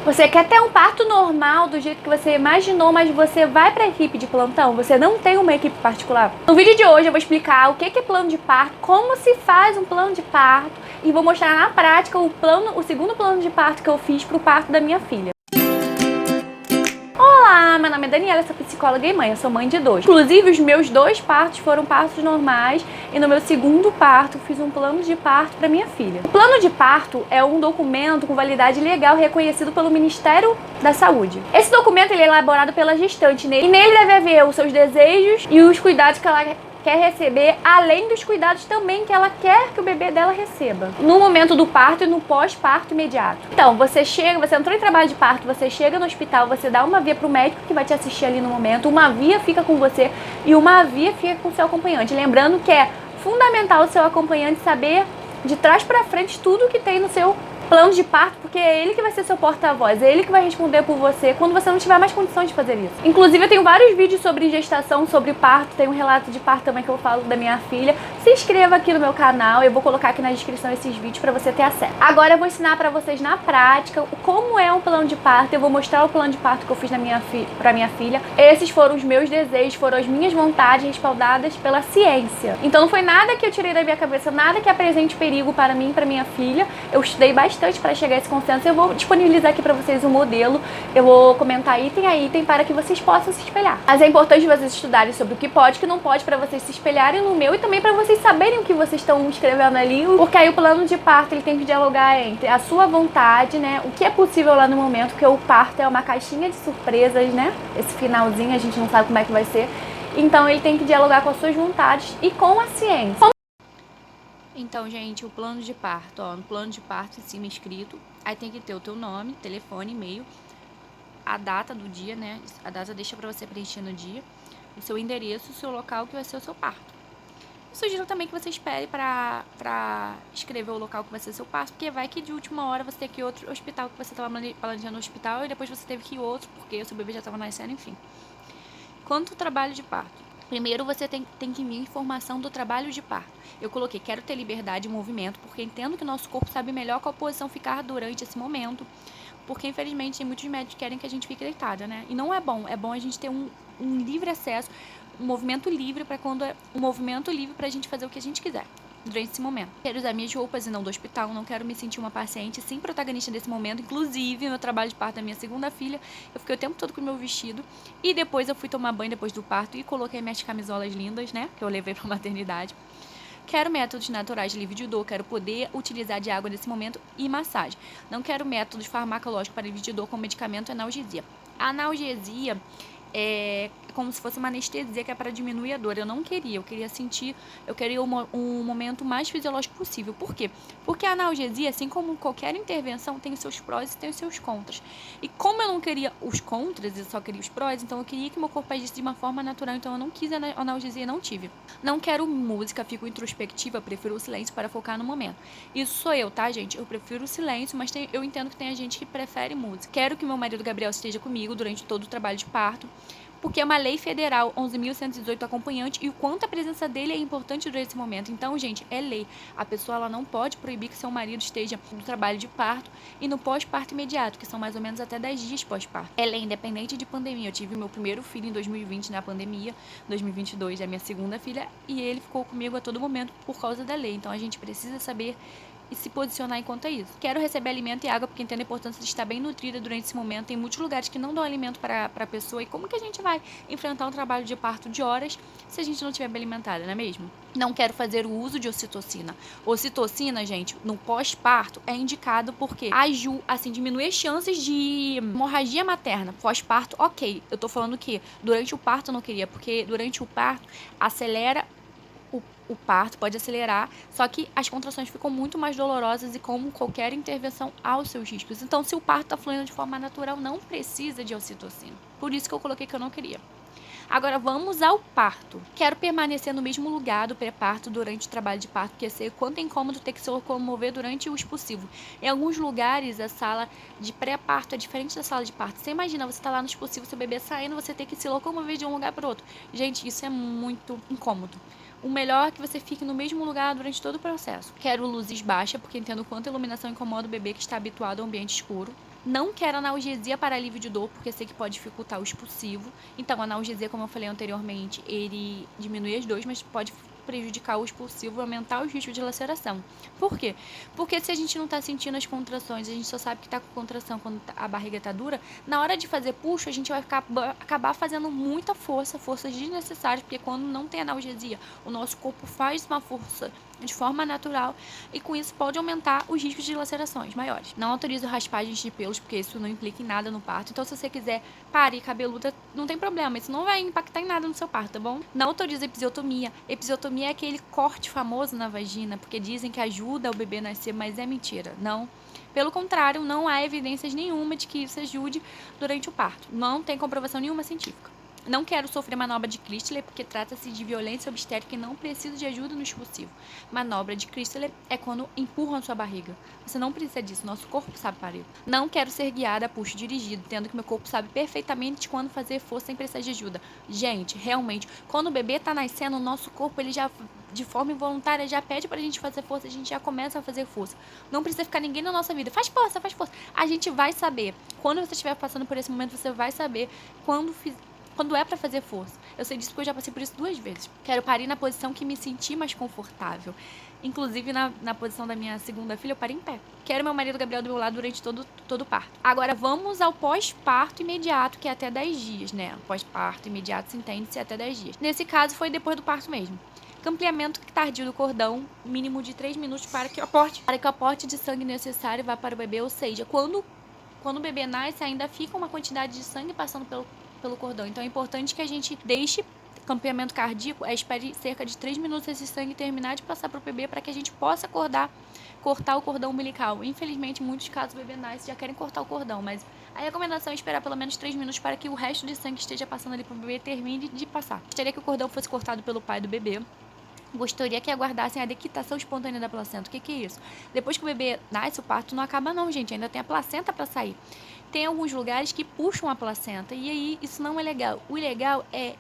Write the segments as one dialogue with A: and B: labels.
A: Você quer ter um parto normal do jeito que você imaginou, mas você vai para a equipe de plantão, você não tem uma equipe particular. No vídeo de hoje eu vou explicar o que é plano de parto, como se faz um plano de parto e vou mostrar na prática o segundo plano de parto que eu fiz para o parto da minha filha. Olá, meu nome é Daniela, sou psicóloga e mãe, eu sou mãe de 2. Inclusive, os meus 2 partos foram partos normais e no meu segundo parto fiz um plano de parto para minha filha. O plano de parto é um documento com validade legal reconhecido pelo Ministério da Saúde. Esse documento ele é elaborado pela gestante e nele deve haver os seus desejos e os cuidados que ela quer receber, além dos cuidados também que ela quer que o bebê dela receba no momento do parto e no pós-parto imediato. Então, você entrou em trabalho de parto, você chega no hospital, você dá uma via pro médico que vai te assistir ali no momento, uma via fica com você e uma via fica com o seu acompanhante. Lembrando que é fundamental o seu acompanhante saber de trás para frente tudo que tem no seu plano de parto, porque é ele que vai ser seu porta-voz, é ele que vai responder por você quando você não tiver mais condições de fazer isso. Inclusive, eu tenho vários vídeos sobre gestação, sobre parto, tem um relato de parto também que eu falo da minha filha. Se inscreva aqui no meu canal, eu vou colocar aqui na descrição esses vídeos para você ter acesso. Agora eu vou ensinar para vocês na prática como é um plano de parto, eu vou mostrar o plano de parto que eu fiz para minha filha. Esses foram os meus desejos, foram as minhas vontades respaldadas pela ciência. Então não foi nada que eu tirei da minha cabeça, nada que apresente perigo para mim e para minha filha. Eu estudei bastante para chegar a esse consenso. Eu vou disponibilizar aqui para vocês um modelo, eu vou comentar item a item para que vocês possam se espelhar. Mas é importante vocês estudarem sobre o que pode e o que não pode para vocês se espelharem no meu e também para vocês saberem o que vocês estão escrevendo ali, porque aí o plano de parto ele tem que dialogar entre a sua vontade, né, o que é possível lá no momento, porque o parto é uma caixinha de surpresas, né, esse finalzinho a gente não sabe como é que vai ser, então ele tem que dialogar com as suas vontades e com a ciência. Então, gente, o plano de parto, ó, no plano de parto em cima escrito, aí tem que ter o teu nome, telefone, e-mail, a data do dia, né, a data deixa pra você preencher no dia, o seu endereço, o seu local que vai ser o seu parto. Eu sugiro também que você espere pra escrever o local que vai ser o seu parto, porque vai que de última hora você tem que ir outro hospital que você tava planejando no hospital e depois você teve que ir outro, porque o seu bebê já tava nascendo, enfim. Quanto ao trabalho de parto? Primeiro você tem que me informação do trabalho de parto. Eu coloquei, quero ter liberdade de movimento, porque entendo que o nosso corpo sabe melhor qual posição ficar durante esse momento. Porque, infelizmente, muitos médicos querem que a gente fique deitada, né? E não é bom a gente ter um livre acesso, um movimento livre pra gente fazer o que a gente quiser durante esse momento. Quero usar minhas roupas e não do hospital, não quero me sentir uma paciente, sim protagonista desse momento. Inclusive, no trabalho de parto da minha segunda filha, eu fiquei o tempo todo com o meu vestido e depois eu fui tomar banho depois do parto e coloquei minhas camisolas lindas, né, que eu levei pra maternidade. Quero métodos naturais livre de dor, quero poder utilizar de água nesse momento e massagem. Não quero métodos farmacológicos para livre de dor com medicamento e analgesia. A analgesia é como se fosse uma anestesia que é para diminuir a dor. Eu queria sentir, eu queria um momento mais fisiológico possível. Por quê? Porque a analgesia, assim como qualquer intervenção, tem os seus prós e tem os seus contras. E como eu não queria os contras, eu só queria os prós, então eu queria que meu corpo agisse de uma forma natural, então eu não quis a analgesia e não tive. Não quero música, fico introspectiva, prefiro o silêncio para focar no momento. Isso sou eu, tá, gente? Eu prefiro o silêncio, mas eu entendo que tem a gente que prefere música. Quero que meu marido Gabriel esteja comigo durante todo o trabalho de parto, porque é uma lei federal 11.118 acompanhante e o quanto a presença dele é importante durante esse momento. Então, gente, é lei. A pessoa ela não pode proibir que seu marido esteja no trabalho de parto e no pós-parto imediato, que são mais ou menos até 10 dias pós-parto. É lei independente de pandemia. Eu tive meu primeiro filho em 2020 na pandemia, 2022 é a minha segunda filha e ele ficou comigo a todo momento por causa da lei. Então, a gente precisa saber e se posicionar enquanto é isso. Quero receber alimento e água porque entendo a importância de estar bem nutrida durante esse momento. Tem muitos lugares que não dão alimento para a pessoa. E como que a gente vai enfrentar um trabalho de parto de horas se a gente não estiver bem alimentada, não é mesmo? Não quero fazer o uso de ocitocina. Ocitocina, gente, no pós-parto é indicado porque ajuda, assim, diminui as chances de hemorragia materna. Pós-parto, ok. Eu tô falando que durante o parto eu não queria, porque durante o parto acelera o parto, pode acelerar, só que as contrações ficam muito mais dolorosas e como qualquer intervenção aos seus riscos. Então, se o parto está fluindo de forma natural, não precisa de ocitocina. Por isso que eu coloquei que eu não queria. Agora vamos ao parto. Quero permanecer no mesmo lugar do pré-parto durante o trabalho de parto, porque sei quanto é incômodo ter que se locomover durante o expulsivo. Em alguns lugares, a sala de pré-parto é diferente da sala de parto. Você imagina, você tá lá no expulsivo, seu bebê saindo, você ter que se locomover de um lugar para outro. Gente, isso é muito incômodo. O melhor é que você fique no mesmo lugar durante todo o processo. Quero luzes baixas, porque entendo o quanto a iluminação incomoda o bebê que está habituado ao ambiente escuro. Não quero analgesia para alívio de dor, porque sei que pode dificultar o expulsivo. Então, a analgesia, como eu falei anteriormente, ele diminui as dores, mas pode prejudicar o expulsivo e aumentar os riscos de laceração. Por quê? Porque se a gente não tá sentindo as contrações, a gente só sabe que tá com contração quando a barriga tá dura, na hora de fazer puxo, a gente vai acabar fazendo muita força, forças desnecessárias, porque quando não tem analgesia, o nosso corpo faz uma força de forma natural e com isso pode aumentar os riscos de lacerações maiores. Não autorizo raspagens de pelos, porque isso não implica em nada no parto. Então, se você quiser parir cabeluda, não tem problema, isso não vai impactar em nada no seu parto, tá bom? Não autorizo episiotomia. Episiotomia é aquele corte famoso na vagina, porque dizem que ajuda o bebê a nascer, mas é mentira. Não. Pelo contrário, não há evidências nenhuma de que isso ajude durante o parto. Não tem comprovação nenhuma científica. Não quero sofrer manobra de Christler, porque trata-se de violência obstétrica e não preciso de ajuda no expulsivo. Manobra de Christler é quando empurram sua barriga. Você não precisa disso, nosso corpo sabe parir. Não quero ser guiada a puxo dirigido, tendo que meu corpo sabe perfeitamente quando fazer força sem precisar de ajuda. Gente, realmente, quando o bebê tá nascendo, o nosso corpo, ele já, de forma involuntária, já pede pra gente fazer força, a gente já começa a fazer força. Não precisa ficar ninguém na nossa vida. Faz força, faz força. A gente vai saber. Quando você estiver passando por esse momento, você vai saber quando é pra fazer força. Eu sei disso porque eu já passei por isso 2 vezes. Quero parir na posição que me sentir mais confortável. Inclusive, na posição da minha segunda filha, eu parei em pé. Quero meu marido Gabriel do meu lado durante todo o parto. Agora, vamos ao pós-parto imediato, que é até 10 dias, né? Pós-parto imediato se entende-se até 10 dias. Nesse caso, foi depois do parto mesmo. Campeamento tardio do cordão, mínimo de 3 minutos para que o aporte de sangue necessário vá para o bebê, ou seja, quando o bebê nasce, ainda fica uma quantidade de sangue passando pelo cordão. Então é importante que a gente deixe campeamento cardíaco, espere cerca de 3 minutos esse sangue terminar de passar para o bebê para que a gente possa cortar o cordão umbilical. Infelizmente, em muitos casos o bebê nasce e já querem cortar o cordão, mas a recomendação é esperar pelo menos 3 minutos para que o resto de sangue que esteja passando ali para o bebê termine de passar. Gostaria que o cordão fosse cortado pelo pai do bebê. Gostaria que aguardassem a dequitação espontânea da placenta. O que é isso? Depois que o bebê nasce, o parto não acaba não, gente. Ainda tem a placenta para sair. Tem alguns lugares que puxam a placenta e aí isso não é legal. O legal é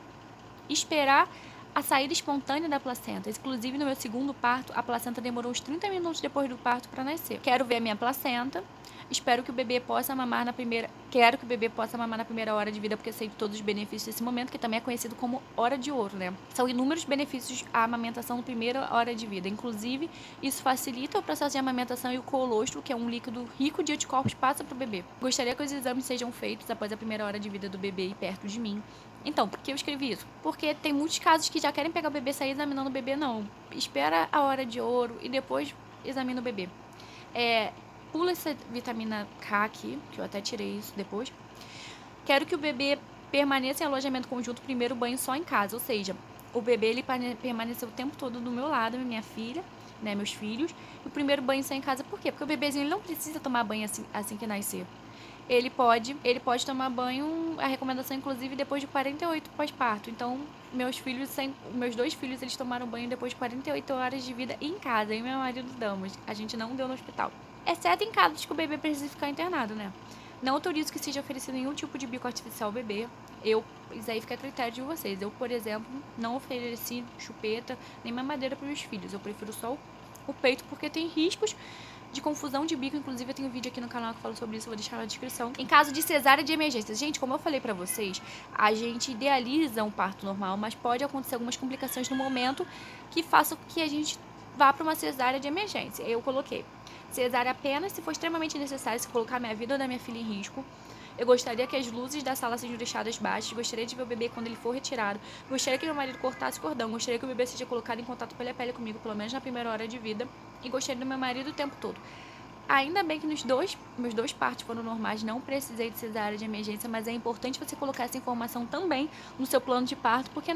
A: esperar a saída espontânea da placenta. Inclusive, no meu segundo parto, a placenta demorou uns 30 minutos depois do parto para nascer. Quero ver a minha placenta. Espero que o bebê possa mamar na primeira... Quero que o bebê possa mamar na primeira hora de vida, porque eu sei de todos os benefícios desse momento, que também é conhecido como hora de ouro, né? São inúmeros benefícios a amamentação na primeira hora de vida. Inclusive, isso facilita o processo de amamentação e o colostro, que é um líquido rico de anticorpos, passa para o bebê. Gostaria que os exames sejam feitos após a primeira hora de vida do bebê e perto de mim. Então, por que eu escrevi isso? Porque tem muitos casos que já querem pegar o bebê e sair examinando o bebê, não. Espera a hora de ouro e depois examina o bebê. Pula essa vitamina K aqui, que eu até tirei isso depois. Quero que o bebê permaneça em alojamento conjunto, primeiro banho só em casa. Ou seja, o bebê ele permaneceu o tempo todo do meu lado, minha filha, né, meus filhos. E o primeiro banho só em casa, por quê? Porque o bebezinho ele não precisa tomar banho assim que nascer. Ele pode tomar banho, a recomendação inclusive depois de 48 pós-parto. Então, meus 2 filhos, eles tomaram banho depois de 48 horas de vida em casa. E meu marido damos. A gente não deu no hospital. Exceto em casos que o bebê precisa ficar internado, né? Não autorizo que seja oferecido nenhum tipo de bico artificial ao bebê. Isso aí fica a critério de vocês. Eu, por exemplo, não ofereci chupeta nem mamadeira para os meus filhos. Eu prefiro só o peito, porque tem riscos de confusão de bico. Inclusive, eu tenho um vídeo aqui no canal que fala sobre isso, vou deixar na descrição. Em caso de cesárea de emergência. Gente, como eu falei pra vocês, a gente idealiza um parto normal, mas pode acontecer algumas complicações no momento que façam que a gente vá para uma cesárea de emergência. Eu coloquei cesárea apenas se for extremamente necessário, se colocar minha vida ou da minha filha em risco. Eu gostaria que as luzes da sala sejam deixadas baixas. Gostaria de ver o bebê quando ele for retirado. Gostaria que meu marido cortasse o cordão. Gostaria que o bebê seja colocado em contato pele a pele comigo, pelo menos na primeira hora de vida. E gostaria do meu marido o tempo todo. Ainda bem que meus 2 partos foram normais, não precisei de cesárea de emergência, mas é importante você colocar essa informação também no seu plano de parto, porque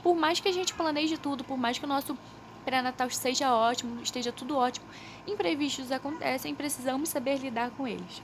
A: por mais que a gente planeje tudo, por mais que o nosso pré-natal seja ótimo, esteja tudo ótimo, imprevistos acontecem e precisamos saber lidar com eles.